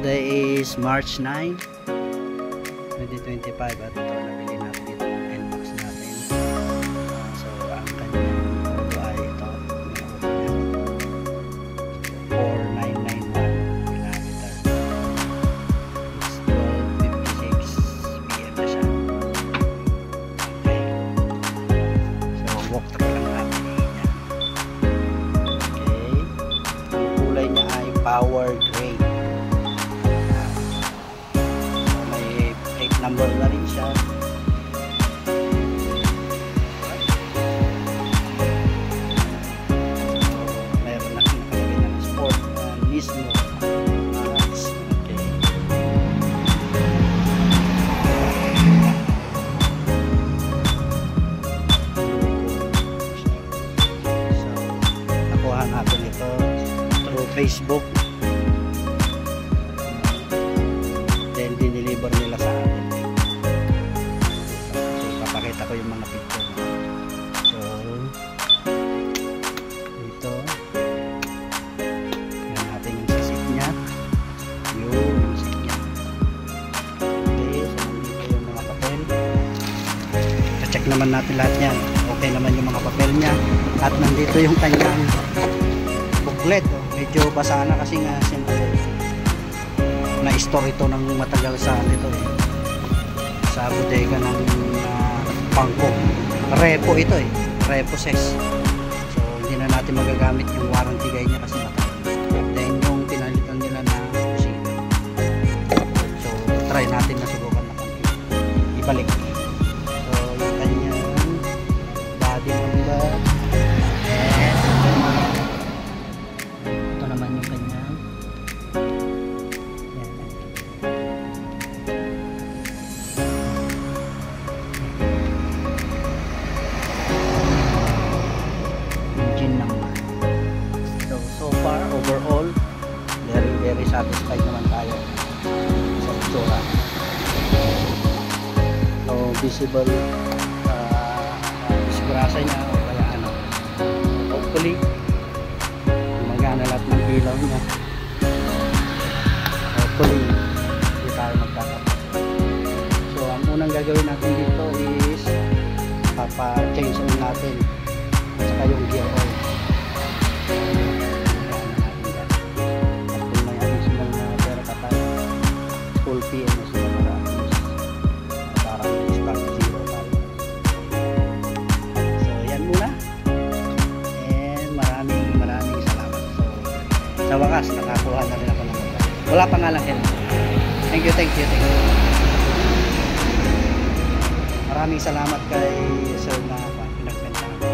Today is March 9, 2025 at ito nabili natin dito ang NMAX natin. So ang kanyang auto ay ito, 4991 kilometer. It's 12:56 PM na siya. Okay, so walk through lang natin yan. Okay, ang kulay niya ay power gray. Number na rin siya. Meron na nakalagay ng sport mismo. Okay. So, nakuha natin ito through Facebook. Then dineliver nila sa atin. Pakita ko yung mga picture. So dito yan natin yung seat nya, yung seat nya. Okay, so nandito yung mga papel. Check naman natin lahat yan. Okay naman yung mga papel nya. At nandito yung kanyang booklet. Medyo basa na kasi nga siyempre na-store ito ng matagal sa dito sa bodega ng Bangko. Repo ito Repo says. So hindi na natin magagamit yung warranty guide niya kasi matagal. Then yung pinalitan nila na kusina. So try natin na subukan na kami ibalik. So yung kanyang body number. Ito naman yung kanyang overall, very satisfied naman tayo sa itsura. So visible disgrasya niya o kaya ano, hopefully gumagana lahat ng ilaw niya, hopefully hindi tayo magkakapit. So ang unang gagawin natin dito is papa-change oil natin at saka yung gear oil. Full PM na sila para start zero tayo. So yan muna, and maraming salamat. So sa wakas nakakuha na rin ako ng wala pa nga lang helmet. Thank you. Maraming salamat kay sir na pinagbentahan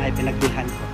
ay pinagbilhan ko.